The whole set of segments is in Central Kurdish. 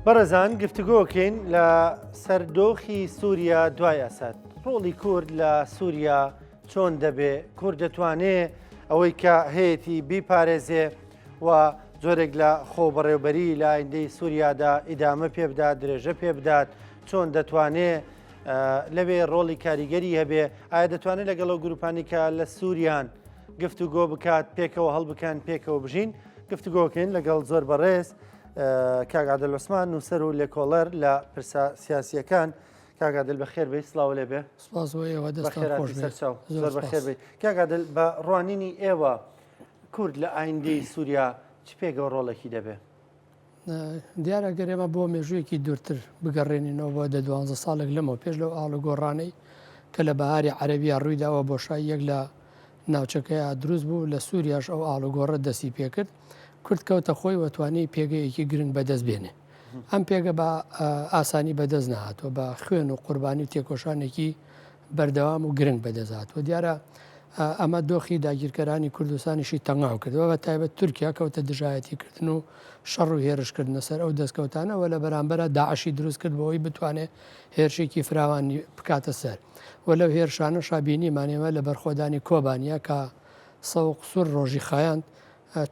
بەڕێزان گفتوگۆکەین لە سەردۆخی سووریا دوای ئەسەد. ڕۆڵی کورد لە سووریا چۆن دەبێ؟ کورد دەتوانێت ئەوەی کە هەیەی بیپارێزێ و زۆرێک لە خۆبەڕێوبەری لە ئایندەی سووریادا ئیدامە پێ بدات، درێژە پێ بدات، چۆن دەتوانێت لەوێ ڕۆڵی کاریگەری هەبێ؟ ئایا دەتوانێت لەگەڵ ئەو گروپانی کە لە سووریان گفتوگۆ بکات، پێکەوە هەڵبکەن، پێکەوە بژین؟ گفتوگۆکەین لەگەڵ زۆر بەڕێز کاک عادل عوسمان نووسەر و لێکۆڵەر لە پرسە سیاسیەکان. کاک عادل بەخێر بێ، سڵاو لێبێ. زۆر بەخێر بێ. کاک عادل، بە ڕوانینی ئێوە کورد لە ئایندەی سووریا چ پێگەوە ڕۆڵێکی دەبێ؟ دیارە گەرێمە بۆ مێژوویەکی دوورتر بگەڕێنینەوە بۆ 12 ساڵێک لەمەوە پێش لەو ئاڵوگۆڕانەی کە لە بەهاری عەرەبیە ڕوویداوە بۆشایی یەک لە ناوچەکەیە دروست بوو، لە سووریاش ئەو ئاڵوگۆڕە دەستی پێکرد. کورد کەوتە خۆی وەتوانی پێگەیەکی گرنگ بەدەست بێنێ. ئەم پێگە بە ئاسانی بەدەست نهاتوە، بە خوێن و قوربانی و تێکۆشانێکی بەردەوام و گرنگ بەدەست هاتووە. دیارە ئەمە دۆخی داگیرکەرانی کوردستانیشی تەنگاو کردەوە، بە تایبەت تورکیا کەوتە دژایەتیکردن و شەڕ و هێرشکردنە سەر ئەو دەستکەوتانەوە لە بەرامبەرە داعشی دروست کرد بەوەی بتوانێت هێرشێکی فراوانی بکاتە سەر. و لەو هێرشانە شابینیمانێمە لە بەرخۆدانی کۆبانیا کە سەوق سوور ڕۆژی خایاند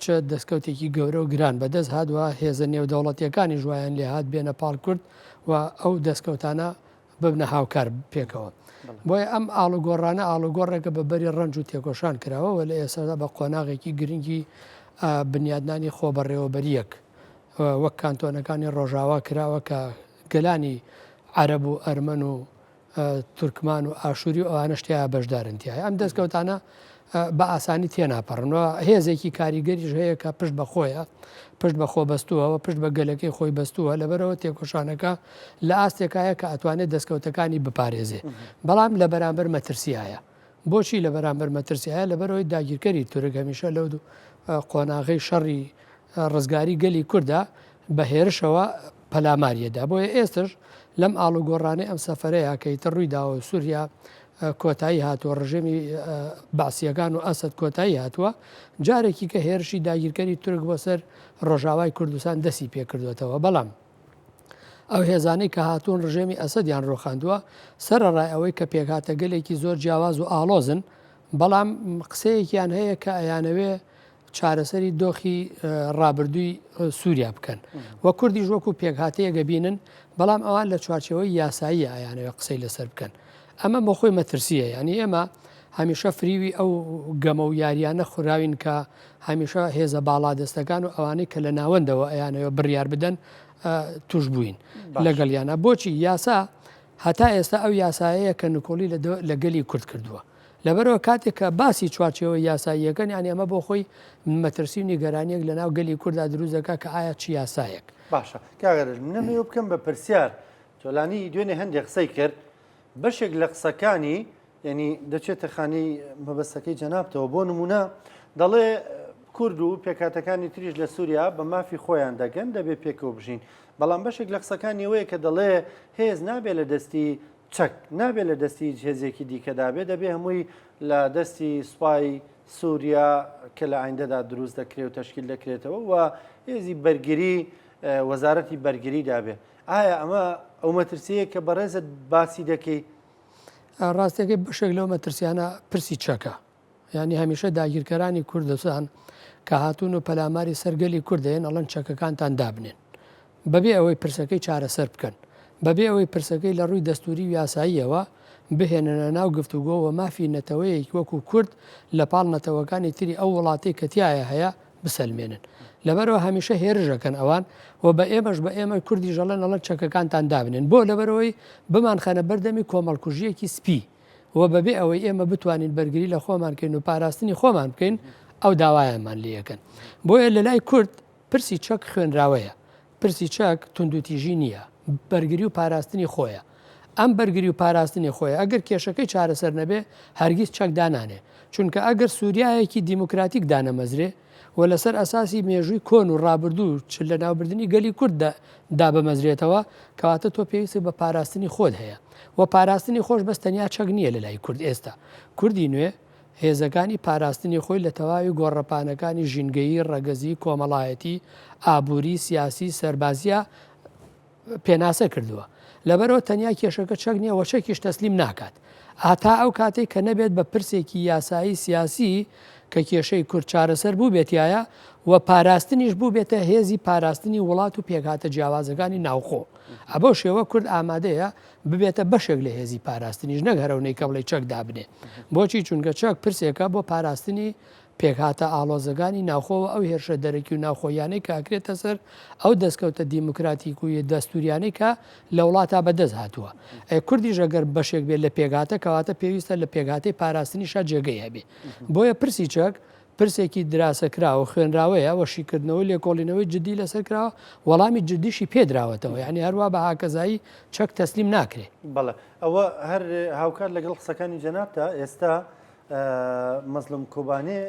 چ دەستکەوتێکی گەورە و گران بەدەست هاتووە، هێزە نێودەوڵەتیەکانی ژوایان لێ هات بێنە پاڵ کورد و ئەو دەستکەوتانە ببنە هاوکار پێکەوە. بۆیە ئەم ئاڵوگۆڕانە ئاڵوگۆڕێکە بە بەری ڕەنج و تێکۆشان کراوە لە ئێستا بە قۆناغێکی گرنگی بنیادنانی خۆبەڕێوەبەریەک وەک کانتۆنەکانی ڕۆژاوا کراوە کە گەلانی عەرەب و ئەرمەن و تورکمان و ئاشووری و ئەوانە شتیایە بەشدارنتیایە. ئەم دەستکەوتانە بە ئاسانی تێناپەڕنەوە. هێزێکی کاریگەریش هەیە کە پشت بە خۆیە، پشت بە خۆ بەستووەوە، پشت بە گەلەکەی خۆی بەستووە، لەبەرەوە تێکۆشانەکە لە ئاستێکایە کە ئەتوانێت دەستکەوتەکانی بپارێزێ. بەڵام لە بەرامبەر مەترسیایە. بۆچی لە بەرامبەر مەترسیایە؟ لەبەرەوەی داگیرکەری تورک هەمیشە لەو قۆناغی شەڕی ڕزگاری گەلی کووردا بە هێرشەوە پەلاماریەدا. بۆیە ئێستش لەم ئاڵوگۆڕانەی ئەم سەفەرەیە کە ئیتر ڕوویداوە سووریا کۆتایی هاتووە، ڕژێمی باسیەکان و ئەسەد کۆتایی هاتووە، جارێکی کە هێرشی داگیرکەری تورک بۆ سەر ڕۆژاوای کوردستان دەستی پێکردوێتەوە. بەڵام ئەو هێزانەی کە هاتوون ڕژێمی ئەسەدیان ڕۆخاندووە سەرڕای ئەوەی کە پێکهاتە گەلێکی زۆر جیاواز و ئاڵۆزن، بەڵام قسەیەکیان هەیە کە ئەیانەوێ چارەسەری دۆخی ڕابردووی سووریا بکەن وە کوردیش وەکو پێکهاتەیە گەبینن، بەڵام ئەوان لە چوارچەوەی یاسایی ئەیانەوێ قسەی لەسەر بکەن. ئەمە بۆ خۆی مەترسیە، ینی ئێمە هەمیشە فریوی ئەو گەمە و یاریانە خوراوین کە هەمیشە هێزە باڵادەستەکان و ئەوانەی کە لە ناوەندەوە ئەیانەوە بڕیار بدەن توش بووین لەگەڵیانە. بۆچی یاسا هەتا ئێستا ئەو یاسایەیە کە نکۆلی لە گەلی کورد کردووە. لەبەرەوە کاتێک کە باسی چوارچەوە یاساییەکەن، یانی ئەمە بۆ خۆی مەترسی و نیگەرانیەک لە ناو گەلی کووردا دروست دەکات کە ئایا چی یاسایەک. باشە کاگەرج نەمەوە بکەم بە پرسیار. تۆلانی دوێنێ هەندێک قسەی کرد، بەشێک لە قسەکانی یعنی دەچێتە خانەی مەبەستەکەی جەنابتەوە. بۆ نمونە دەڵێ کورد و پێکاتەکانی تریش لە سووریا بە مافی خۆیان دەگەن، دەبێت پێکەوە بژین. بەڵام بەشێک لە قسەکانی ئەوەیە کە دەڵێ هێز نابێت لە دەستی چەک، نابێت لە دەستی هێزێکی دیکەدابێت، دەبێت هەمووی لە دەستی سوپای سووریا کە لە ئایندەدا دروست دەکرێت و تەشکیل دەکرێتەوە و هێزی بەرگری وەزارەتی بەرگری دابێت. ئایا ئەمە ئەو مەترسیە کە بەڕێزت باسی دەکەی؟ ڕاستەکەی بەشێک لەو مەترسیانە پرسی چەکە. ینی هەمیشە داگیرکەرانی کوردستان کە هاتوون و پەلاماری سەرگەلی کوردەیەن ئەڵەن چەکەکانتان دابنێن، بەبێ ئەوەی پرسەکەی چارەسەر بکەن، بەبێ ئەوەی پرسەکەی لە ڕووی دەستوری و یاساییەوە بهێننە ناو گفتوگۆ و مافی نەتەوەیەک وەکو کورد لە پاڵ نەتەوەکانی تری ئەو وڵاتی کە تایە هەیە بسەلمێنن. لەبەرەوە هەمیشە هێرشەکەن ئەوان و بە ئێمەش بە ئێمە کوردی ژەڵەن ئەڵەن چەکەکانتان دابنێن، بۆ لەبەرەوەی بمانخەنە بەردەمی کۆمەڵکوژیەکی سپی و بەبێ ئەوەی ئێمە بتوانین بەرگری لە خۆمان بکەین و پاراستنی خۆمان بکەین، ئەو داوایانمان لەکەن. بۆیە لە لای کورد پرسی چەک خوێنراوەیە، پرسی چەک توندوتیژی نییە، بەرگری و پاراستنی خۆیە. ئەم بەرگری و پاراستنی خۆیە ئەگەر کێشەکەی چارەسەر نەبێ هەرگیز چەک دانانێ، چونکە ئەگەر سووریایەکی دیموکراتیک دانەمەزرێ و لەسەر ئەساسی مێژووی کۆن و ڕابردوو لە ناوبردننی گەلی کورد دابەمەزرێتەوە، کەواتە تۆ پێویست بە پاراستنی خۆت هەیە و پاراستنی خۆش بەس تەنیا چەک نییە لە لای کورد. ئێستا کوردی نوێ هێزەکانی پاراستنی خۆی لە تەواوی گۆڕەپانەکانی ژینگەیی، ڕەگەزی، کۆمەڵایەتی، ئابووری، سیاسی، سەربازیە پێناسە کردووە لەبەرەوە تەنیا کێشەکە چەک نییە وەچەکیش تەسلیم ناکات ئاتا ئەو کاتێک کە نەبێت بە پرسێکی یاسایی سیاسی کە کێشەی کورد چارەسەر بوو بێتایە و پاراستنیش بوو بێتە هێزی پاراستنی وڵات و پێکهاتە جیاوازەکانی ناوخۆ ئەبۆ شێوە کورد ئامادەیە ببێتە بەشێک لە هێزی پاراستنیش نەگەرەونەی کە بڵێ چەک دابنێ بۆچی چونکە چەک پرسێکە بۆ پاراستنی پێکهاتە ئاڵۆزەکانی ناوخۆوە ئەو هێرشە دەرەکی و ناوخۆیانەی کاکرێتە سەر ئەو دەستکەوتە دیموکراتیک و دەستوریانەی کە لە وڵاتە بەدەست هاتووە کوردیش ئەگەر بەشێک بێت لە پێکهاتە کەواتە پێویستە لە پێکهاتی پاراستنیشا جێگەی هەبێ بۆیە پرسی چەک پرسێکی دراسەکراوە خوێنراوەیە وەشیکردنەوەی لێکۆڵینەوەی جدی لەسەرکراوە وەڵامی جدیشی پێدراوەتەوە یعنی هەروە بە هاکەزایی چەک تەسلیم ناکرێت بەڵێ ئەوە هەر هاوکار لەگەڵ قسەکانی جەنابتە ئێستا مەزلوم کۆبانێ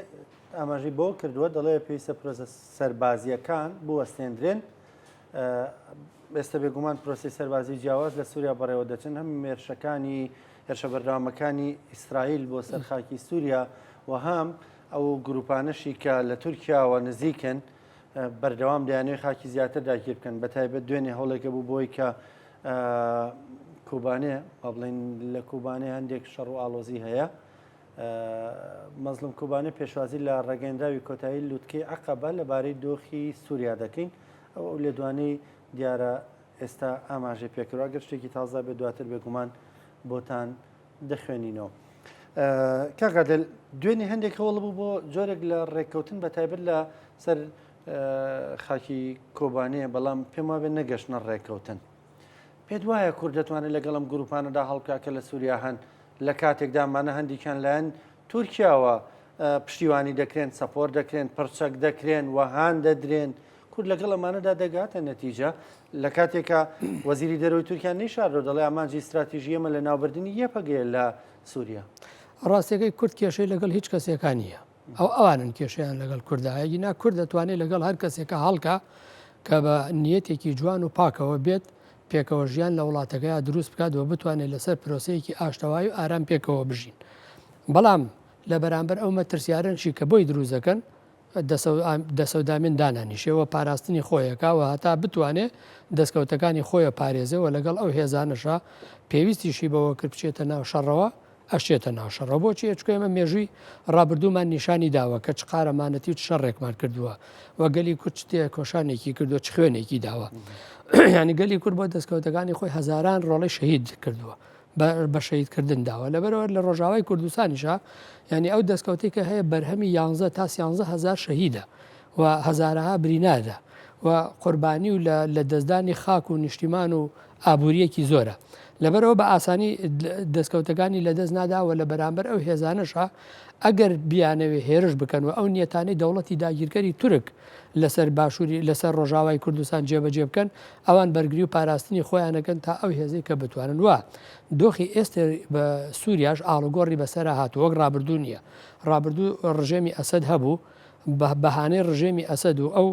ئاماژەی بۆ کردووە دەڵێ پێویستە پرۆسە سەربازیەکان بوەستێنرێن ئێستا بێگومان پرۆسی سەربازی جیاواز لە سووریا بەڕێوە دەچن هەم مێرشەکانی هێرشە بەردەوامەکانی ئیسرائیل بۆ سەرخاکی سووریا و هەم ئەو گروپانەشی کە لە تورکیاوە نزیکن بەردەوام دەیانەوێت خاکی زیاتر داگیر بکەن بەتایبەت دوێنێ هەوڵێکە بوو بۆی کە کوبانێ با بڵین لە کوبانێ هەندێک شەڕ و ئاڵۆزی هەیە مەزلوم کوبانێ پێشوازی لە ڕێگەیەندراوی کۆتایی لووتکەی عەقەبە لەبارەی دۆخی سووریا دەکەین ئەو لێدوانەی دیارە ئێستا ئاماژەی پێکردووە گەر شتێکی تازە بێ دواتر بێگومان بۆتان دەخوێنینەوە. کاکادل دوێنێ هەندێک هەوڵ بوو بۆ جۆرێک لە ڕێککەوتن بەتایبەت لە سەر خاکی کۆبانەیە بەڵام پێم وابێت نەگەشتنە ڕێککەوتن پێت وایە کورد دەتوانێت لەگەڵم گروپانەدا هەڵبکات کە لە سووریا هەن لە کاتێکدامانە هەندێکیان لایەن تورکیاوە پشتیوانی دەکرێن سەپۆر دەکرێن پرچەک دەکرێن وەهان دەدرێن کورد لەگەڵ ئەمانەدا دەگاتە نەتیجە لە کاتێکە وەزیری دەرەوەی تورکیان نیشاردۆ دەڵێ ئامانجی استراتیژیەمە لە ناوبردننی یەپەگەیە لە سووریا ڕاستەکەی کورد کێشەی لەگەڵ هیچ کەسێکان نییە ئەوانن کێشیان لەگەڵ کوردایەکی نا کورد دەتوانێت لەگەڵ هەر کەسێکە هەڵکە کە بە نیەتێکی جوان و پاکەوە بێت پێکەوە ژیان لە وڵاتەکەی دروست بکاتەوە بتوانێت لەسەر پرۆسەیەکی ئاشتەوای و ئارام پێکەوە بژین بەڵام لە بەرامبەر ئەو مەترسیارنشی کە بۆی دروستەکەن دەسەودامێن دانانیشەوە پاراستنی خۆیەکەوە هەتا بتوانێت دەستکەوتەکانی خۆیە پارێزەوە لەگەڵ ئەو هێزانەشە پێویستیشی بەوە کرد بچێتە ناو شەڕەوە ئەشێتە ناوشەڕەوە بۆچی ئەچکەمە مێژووی ڕابردوومان نیشانی داوە کە چ قارەمانەتی و شەڕێکمان کردووە وەگەلی کورد تێ کۆشانێکی کردووە چ خوێنێکی داوە ینی گەلی کورد بۆ دەستکەوتەکانی خۆی هەزاران ڕۆڵی شەهید کردووە بە شەهیدکردن داوە لەبەرەوە لە ڕۆژاوای کوردستانیشە ینی ئەو دەستکەوتی کە هەیە بەرهەمی 11 تا 13 هزار شەهیدە و هەزارەها برینادا و قوربانی و لە دەستدانی خاک و نیشتیمان و ئابوووریەکی زۆرە لەبەرەوە بە ئاسانی دەستکەوتەکانی لەدەست ناداوە لە بەرامبەر ئەو هێزانەشە ئەگەر بیانەوێ هێرش بکەن و ئەو نیەتانی دەوڵەتی داگیرکەری تورک لەسەر باشووری لەسەر ڕۆژاوای کوردستان جێبەجێ بکەن ئەوان بەرگری و پاراستنی خۆیانەکەن تا ئەو هێزەی کە بتوانن وە دۆخی ئێستا بە سووریاش ئاڵوگۆڕی بەسەر هاتو وەک ڕابردوو نییە ڕابردوو ڕژێمی ئەسەد هەبوو بەهانەی ڕژێمی ئەسەد و ئەو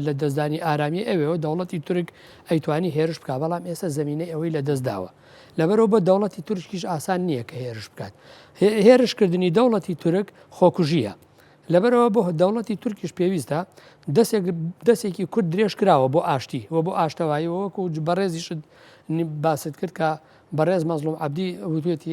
لە دەستدانی ئارامی ئەوێەوە دەوڵەتی تورک ئەیتوانی هێرش بکات بەڵام ئێستا زمینەی ئەوەی لە دەست داوە لەبەرەوە بە دەوڵەتی تورکیش ئاسان نییە کە هێرش بکات هێرشکردنی دەوڵەتی تورک خۆکوژیە لەبەرەوە بۆ دەوڵەتی تورکیش پێویستە دەستێکی کورد درێژ کراوە بۆ ئاشتی و بۆ ئاشتەوایی وەکو بەڕێزیش باست کرد کە بەڕێز مەزلوم عەبدی وتوێتی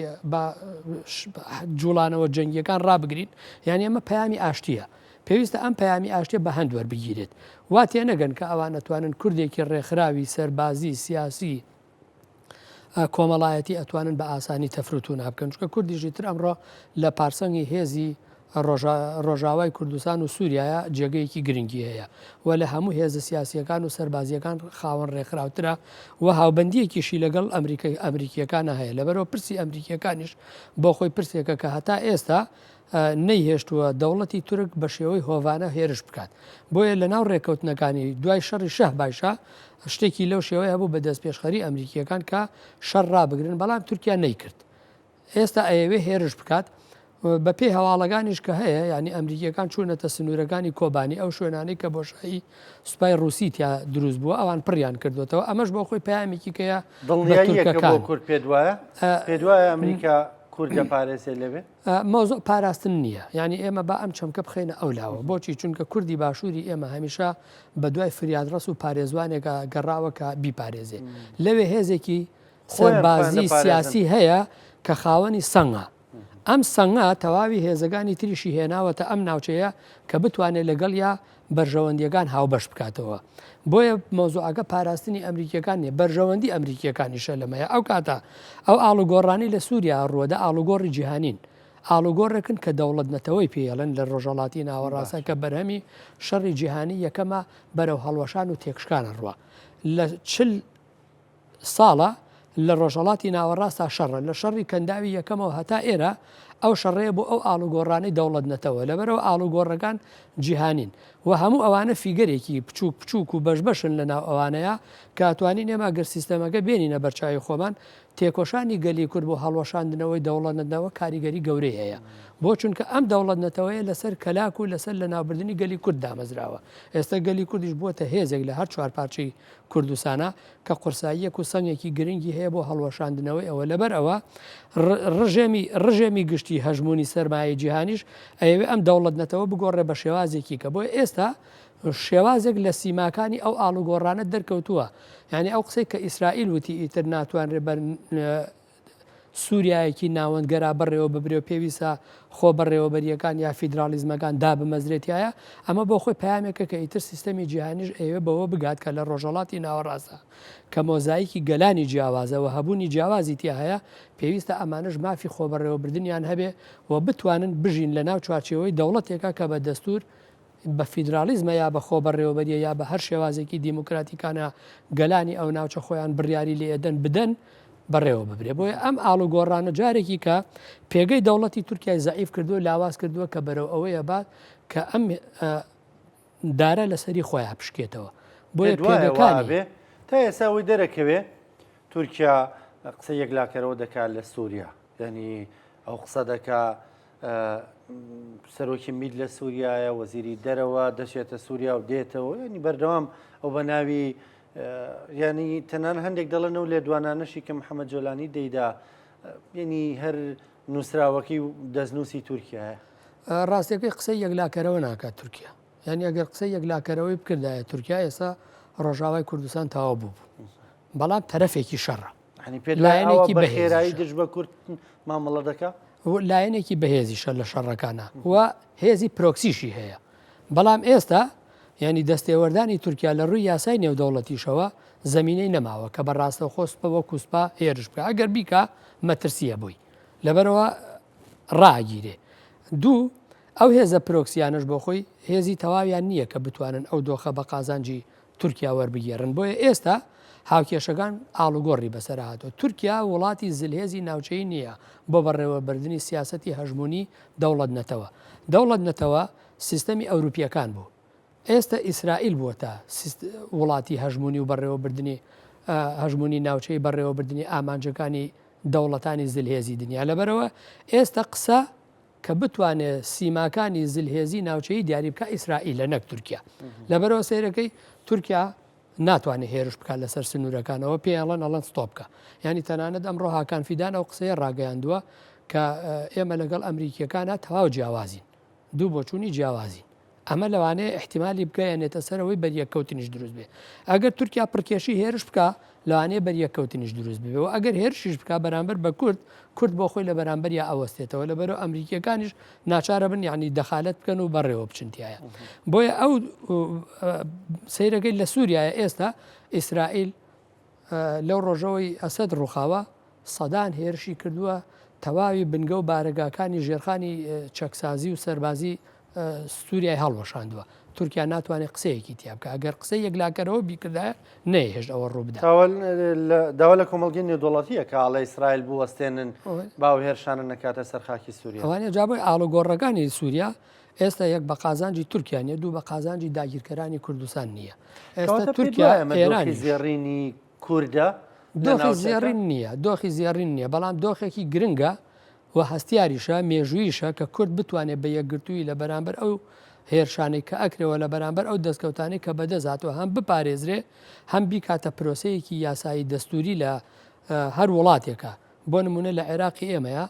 جوڵانەوە جەنگیەکان ڕابگرین یعنی ئەمە پەیامی ئاشتیە پێویستە ئەم پەیامی ئاشتیە بە هەند وەربگیرێت وا تێ نەگەن کە ئەوان ئەتوانن کوردێکی ڕێکخراوی سەربازی سیاسی کۆمەڵایەتی ئەتوانن بە ئاسانی تەفروت و نابکەن چکە کوردیژی تر ئەمڕۆ لە پارسەنگی هێزی ڕۆژاوای کوردستان و سووریایە جێگەیەکی گرنگی هەیە و لە هەموو هێزە سیاسیەکان و سەربازیەکان خاوەن ڕێکخراوترە و هاوبەندیەکیشی لەگەڵ ئەمریکیەکانە هەیە لەبەرەوە پرسی ئەمریکیەکانیش بۆ خۆی پرسێکە کە هەتا ئێستا نەیهێشتووە دەوڵەتی تورک بە شێوەی هۆڤانە هێرش بکات بۆیە لە ناو ڕێکەوتنەکانی دوای شەڕی شەه باشە شتێکی لەو شێوەیە هەبوو بە دەست پێشخەری ئەمریکیەکان کە شەڕ ڕابگرن بەڵام تورکیا نەیکرد ئێستا ئەیەوێ هێرش بکات بە پێی هەواڵەکانیش کە هەیە ینی ئەمریکیەکان چوونەتە سنوورەکانی کۆبانی ئەو شوێنانەی کە بۆشایی سوپای ڕووسی تیا دروست بووە ئەوان پڕیان کردوێتەوە ئەمەش بۆ خۆی پەیامێکی کەیە دڵنیاییەکە بۆ کورد پێ وایە ئەمریکا کوردە پارێزێ لەوێ مۆزۆ پاراستن نییە ینی ئێمە با ئەم چەمکە بخینە ئەولاوە بۆچی چونکە کوردی باشووری ئێمە هەمیشە بە دوای فریادڕس و پارێزوانێکە گەڕاوەکە بیپارێزێ لەوێ هێزێکی سەربازی سیاسی هەیە کە خاوەنی سەنگە ئەم سەنگە تەواوی هێزەکانی تریشی هێناوەتە ئەم ناوچەیە کە بتوانێت لەگەڵ یا بەرژەوەندیەکان هاوبەش بکاتەوە بۆیە مۆزوعەکە پاراستنی ئەمریکیەکان نیە بەرژەوەندی ئەمریکیەکانیشە لەمەیە ئەو کاتە ئەو ئاڵوگۆڕانی لە سووریا ڕووەدا ئاڵوگۆڕی جیهانین ئاڵوگۆڕێکن کە دەوڵەت نەتەوەی پێڵن لە ڕۆژەڵاتی ناوەڕاستە کە بەرهەمی شەڕی جیهانی یەکەمە بەرەو هەڵوەشان و تێکشکانە ڕوە لە 40 ساڵە لە ڕۆژەڵاتی ناوەڕاستە شەڕە لە شەڕی کەنداوی یەکەمەوە هەتا ئێرە ئەو شەڕەیە بۆ ئەو ئاڵوگۆڕانی دەوڵەت نەتەوە لەبەرەوە ئاڵوگۆڕەکان جیهانین و هەموو ئەوانە فیگەرێکی بچووک و بەشبەشن لە ناو ئەوانەیە کاتوانین ئێمە گەر سیستەمەکە بێنینە بەرچاوی خۆمان تێکۆشانی گەلی کورد بۆ هەڵوەشاندنەوەی دەوڵەت نەتەوە کاریگەری گەورەی هەیە بۆ چونکە ئەم دەوڵەت نەتەوەیە لەسەر کەلاک و لەسەر لە ناوبردننی گەلی کورد دامەزراوە ئێستا گەلی کوردیش بووەتە هێزێک لە هەر چوار پارچەی کوردستانە کە قورساییەک و سەنگێکی گرنگی هەیە بۆ هەڵوەشاندنەوەی ئەوە لەبەر ئەوە ڕژێمی گشتی هەژمونی سەرمایە جیهانیش ئەوێ ئەم دەوڵەت نەتەوە بگۆڕێ بە شێوازێکی کە بۆی ئێستا شێوازێک لە سیماکانی ئەو ئاڵوگۆڕانە دەرکەوتووە یعنی ئەو قسەی کە ئیسرائیل وتی ئیتر ناتوانرێ بەر سووریایەکی ناوەندگەرا بڕێەوە ببرێ و پێویستە خۆ بەڕێوەبەریەکان یا فیدرالیزمەکان دابمەزرێتایە ئەمە بۆ خۆی پامێکە کە ئیتر سیستەمی جیهانیش ئەوێ بەوە بگات کە لە ڕۆژەڵاتی ناوەڕاستە کە مۆزاییکی گەلانی جیاوازەوە هەبوونی جیاوازی تیا هەیە پێویستە ئەمانش مافی خۆ بەڕێوەبردنیان هەبێ و بتوانن بژین لە ناو چوارچەوەی دەوڵەتێکە کە بە دەستور بە فیدرالیزمە یا بە خۆ بەڕێوەبەریە یا بە هەر شێوازێکی دیموکراتیکانە گەلانی ئەو ناوچە خۆیان بڕیاری لێدەن بدەن بەڕێوە ببرێ بۆیە ئەم ئاڵوگۆڕانە جارێکی کە پێگەی دەوڵەتی تورکیای زعیف کردووە لاواز کردووە کە بەرەو ئەوەیە بات کە ئەم دارە لەسەری خۆیان پشکێتەوە بۆیە پێگەکانی تا ئێساوی دەرەکەوێ تورکیا قسە یەکلاکەرەوە دەکات لە سووریا ینی ئەو قسە دەکا سەرۆکی مید لە سووریایە وەزیری دەرەوە دەچێتە سووریا و دێتەوە ینی بەردەوام ئەو بە ناوی ینی تەنان هەندێک دەڵێنەوە لێ دوانانەشی کە محەممەد جۆلانی دەیدا ینی هەر نووسراوەکی و دەستنووسی تورکیاە ڕاستەکەی قسەی یەکلاکەرەوە ناکات تورکیا یعنی ئەگەر قسەی یەکلاکەرەوەی بکردایە تورکیا ئێستا ڕۆژاوای کوردستان تاوا بوو بەڵام تەرەفێکی شەڕە لایەنێکی بەخێرایی دژ بە کورد مامەڵە دەکات لایەنێکی بەهێزیشە لە شەڕەکانە و هێزی پرۆکسیشی هەیە بەڵام ئێستا ینی دەستێوەردانی تورکیا لە ڕووی یاسای نێودەوڵەتیشەوە زمینەی نەماوە کە بەڕاستە خۆستپەوە کوسپا هێرش بکە ئەگەر بیکە مەترسیە بووی لەبەرەوە ڕاگیرێ دوو ئەو هێزە پرۆکسیانش بۆ خۆی هێزی تەواویان نییە کە بتوانن ئەو دۆخە بە قازانجی تورکیا وەربگێڕن بۆیە ئێستا هاوکێشەکان ئاڵوگۆڕی بەسەر هاتۆ تورکیا وڵاتی زلهێزی ناوچەی نییە بۆ بەڕێوەبردننی سیاسەتی هەژمونی دەوڵەت نەتەوە دەوڵەت نەتەوە سیستەمی ئەوروپیەکان بوو ئێستا ئیسرائیل بووە تا وڵاتی هەژمونی و بەڕێوەبردننی هەژمونی ناوچەی بەڕێوەبردننی ئامانجەکانی دەوڵەتانی زلهێزی دنیا لەبەرەوە ئێستا قسە کە بتوانێت سیماکانی زلهێزی ناوچەی دیاری بکە ئیسرائیل لە نەک تورکیا لەبەرەوە سیرەکەی تورکیا ناتوانێت هێرش بکات لەسەر سنوورەکانەوە پێیانڵەن ئەڵەن ستۆپکە ینی تەنانەت ئەمڕۆ هاکان فیدان ئەو قسەیە ڕاگەیاندووە کە ئێمە لەگەڵ ئەمریکیەکانە تەواو جیاوازین دوو بۆچوونی جیاوازین ئەمە لەوانەیە احتیممالی بگەیەنێتە سەرەوەی بەریەکەوتنیش دروست بێ ئەگەر تورکیا پڕکێشی هێرش بکە لەوانەیە بەریەکەوتنیش دروست بێ و ئەگەر هێرشیش بکە بەرامبەر بە کورد بۆ خۆی لە بەرامبەر یا ئەوەستێتەوە لەبەرەوە ئەمریکیەکانیش ناچارە بن یعنی دەخالەت بکەن و بەڕێوە بچنتیایە بۆیە ئەو سیرەکەی لە سووریایە ئێستا ئیسرائیل لەو ڕۆژەوەی ئەسەد ڕووخاوە سەدان هێرشی کردووە تەواوی بنگە و بارگاکانی ژێرخانی چەکسازی و سەربازی سووریای هەڵوەشاندووە تورکیا ناتوانێت قسەیەکی تیا بکە ئەگەر قسەی یەکلاکەرەوە بیکردایە نەهێشت ئەوە ڕوو بدات داوا لە کۆمەلگەی نێودوڵەتیە کە ئاڵە ئیسرائیل بوو وەستێنن باو هێرشانە نەکاتە سەر خاکی سووریا ئەوانێ جابۆی ئاڵوگۆڕەکانی سووریا ئێستا یەک بە قازانجی تورکیانە دوو بە قازانجی داگیرکەرانی کوردستان نییە ئێستا تورکیا ئێرانی زێڕینی کووردە دۆخی زێڕین نییە دۆخی زێڕین نییە بەڵام دۆخێکی گرنگە و هەستیاریشە مێژوویشە کە کورد بتوانێت بە یەکگرتووی لە بەرامبەر ئەو هێرشانەی کە ئەکرێەوە لە بەرامبەر ئەو دەستکەوتانی کە بەدەزاتەوە هەم بپارێزرێ هەم بیکاتە پرۆسەیەکی یاسایی دەستوری لە هەر وڵاتێکە بۆ نمونە لە عێراقی ئێمەیە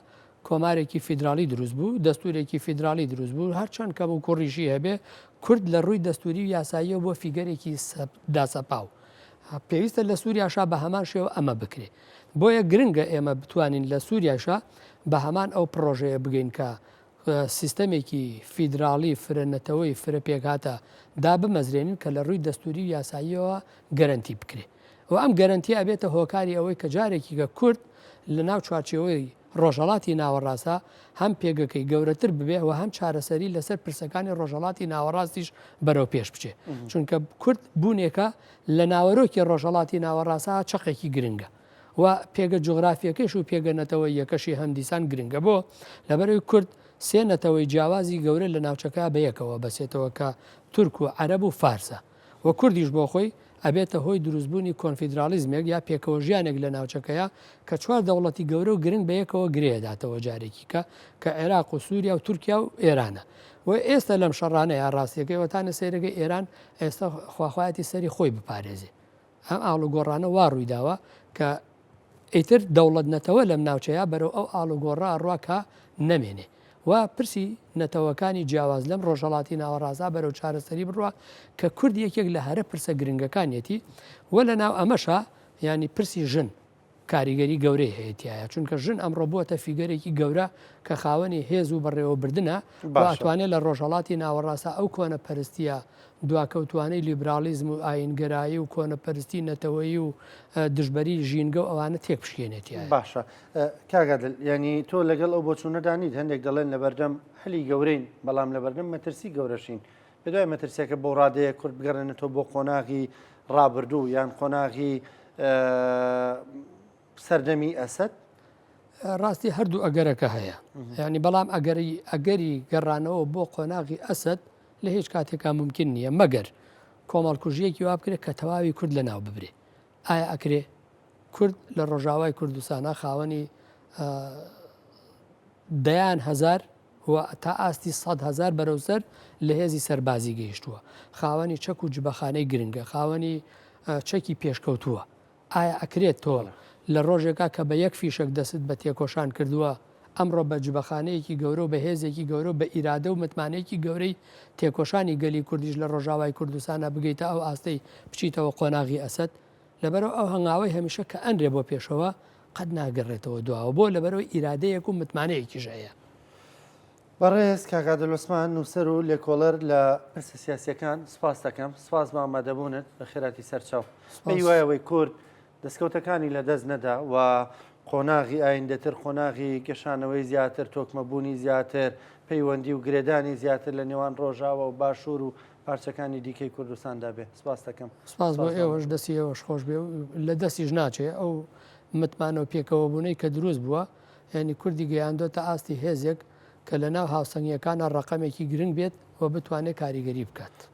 کۆمارێکی فیدراالی دروست بوو دەستورێکی فیدراالی دروست بوو هەرچەند کە بوو کوڕیشی هەبێ کورد لە ڕووی دەستوری و یاساییە بۆ فیگەرێکی داسەپاو پێویستە لە سووریاشا بە هەمان شێوە ئەمە بکرێ بۆیە گرنگە ئێمە بتوانین لە سووریاشا بە هەمان ئەو پرۆژەیە بگەین کە سیستەمێکی فیدراالی فرەنەتەوەی فرە پێکهاتە دا بمەزرێنین کە لە ڕووی دەستوری و یاساییەوە گەرنتی بکرێ و ئەم گەرنتی ئەبێتە هۆکاری ئەوەی کە جارێکی کە کورد لە ناو چوارچێەوەی ڕۆژهڵاتی ناوەڕاستە هەم پێگەکەی گەورەتر ببێ و هەم چارەسەری لەسەر پرسەکانی ڕۆژهڵاتی ناوەڕاستیش بەرەو پێش بچێ چونکە کورد بوونێکە لە ناوەرۆکی ڕۆژهڵاتی ناوەڕاستە چقێکی گرنگە و پێگە جوغرافیەکەش و پێگەنەتەوەی یەکەشی هەندیسان گرنگە بۆ لەبەرەوەی کورد سێنەتەوەی جیاوازی گەورە لە ناوچەکە بەیەکەوە بەسێتەوە کە تورک و عەرەب و فارسە و کوردیش بۆ خۆی ئەبێتە هۆی دروستبوونی کۆنفیدرالیزمێک یا پێکەوە ژیانێک لە ناوچەکەیە کە چوار دەوڵەتی گەورە و گرنگ بەیەکەوە گرێداتەوە جارێکی کە عێراق و سووریا و تورکیا و ئێرانە و ئێستا لەم شەڕانەیە ڕاستیەکەی وەتانە سەیرەکەی ئێران ئێستا خواخوایەتی سەری خۆی بپارێزێ ئەم ئاڵوگۆڕانە وا ڕوویداوە کە ئیتر دەوڵەت نەتەوە لەم ناوچەیە بەرەو ئەو ئاڵوگۆڕا ڕواکە نەمێنێ و پرسی نەتەوەکانی جیاواز لەم ڕۆژهڵاتی ناوەڕازا بەرەو چارەسەری بڕوە کە کورد یەکێک لە هەرە پرسە گرنگەکانیەتی و لە ناو ئەمەشە ینی پرسی ژن کاریگەری گەورەی هەیەتیایە چونکە ژن ئەمڕۆ بووەتە فیگەرێکی گەورە کە خاوەنی هێز و بەڕێوەبردنە باتوانێت لە ڕۆژهڵاتی ناوەڕاستە ئەو کۆنە پەرستیە دواکەوتوانەی لیبرالیزم و ئاینگەرایی و کۆنەپەرستی نەتەوەیی و دژبەری ژینگە و ئەوانە تێک پشکێنێتیە باشە کاگادل ینی تۆ لەگەڵ ئەو بۆچوونەدانیت هەندێک دەڵێن لە بەردەم هەلی گەورەین بەڵام لە بەردەم مەترسی گەورەشین بەدوای مەترسیەکە بۆ ڕادەیە کورد بگەڕێنێتەوە بۆ قۆناغی ڕابردوو یان قۆناغی سەردەمی ئەسەد ڕاستی هەردوو ئەگەرەکە هەیە ینی بەڵام ئەگەری گەڕانەوە بۆ قۆناغی ئەسەد لە هیچ کاتێکا ممکن نییە مەگەر کۆمەڵکوژیەکی وا بکرێت کە تەواوی کورد لە ناو ببرێ ئایا ئەکرێ کورد لە ڕۆژاوای کوردستانە خاوەنی دەیان هەزار تا ئاستی 100,000 بەرەوسەر لە هێزی سەربازی گەیشتووە خاوەنی چەک و جبەخانەی گرنگە خاوەنی چەکی پێشکەوتووە ئایا ئەکرێت تۆ لە ڕۆژێکا کە بە یەک فیشک دەست بە تێکۆشان کردووە ئەمڕۆ بە جبەخانەیەکی گەورە و بە هێزێکی گەورە و بە ئیرادە و متمانەیەکی گەورەی تێکۆشانی گەلی کوردیش لە ڕۆژاوای کوردستانە بگەیتە ئەو ئاستەی بچیتەوە قۆناغی ئەسەد لەبەرەوە ئەو هەنگاوی هەمیشە کە ئەنرێ بۆ پێشەوە قەت ناگەڕێتەوە دواوە بۆ لەبەرەوەی ئیرادەیەک و متمانەیەکیش هەیە بەڕێز کاگادل عوسمان نووسەر و لێکۆڵەر لە پرسە سیاسیەکان سپاس دەکەم سپاس بە ئامادەبوونت بە خێراتی سەرچاو پێی وایەوەی کورد دەستکەوتەکانی لەدەست نەدا و قۆناغی ئایندەتر قۆناغی گەشانەوەی زیاتر تۆکمەبوونی زیاتر پەیوەندی و گرێدانی زیاتر لە نێوان ڕۆژاوە و باشوور و پارچەکانی دیکەی کوردستاندا بێ سپاس دەکەم سپاس بۆ ئێوەش دەستی ئێوەش خۆش بێ لە دەستیش ناچێ ئەو متمانە و پێکەوە بوونەی کە دروست بووە ینی کوردی گەیاندۆتە ئاستی هێزێک کە لە ناو هاوسەنگیەکانە ڕقەمێکی گرنگ بێت و بتوانێت کاریگەری بکات.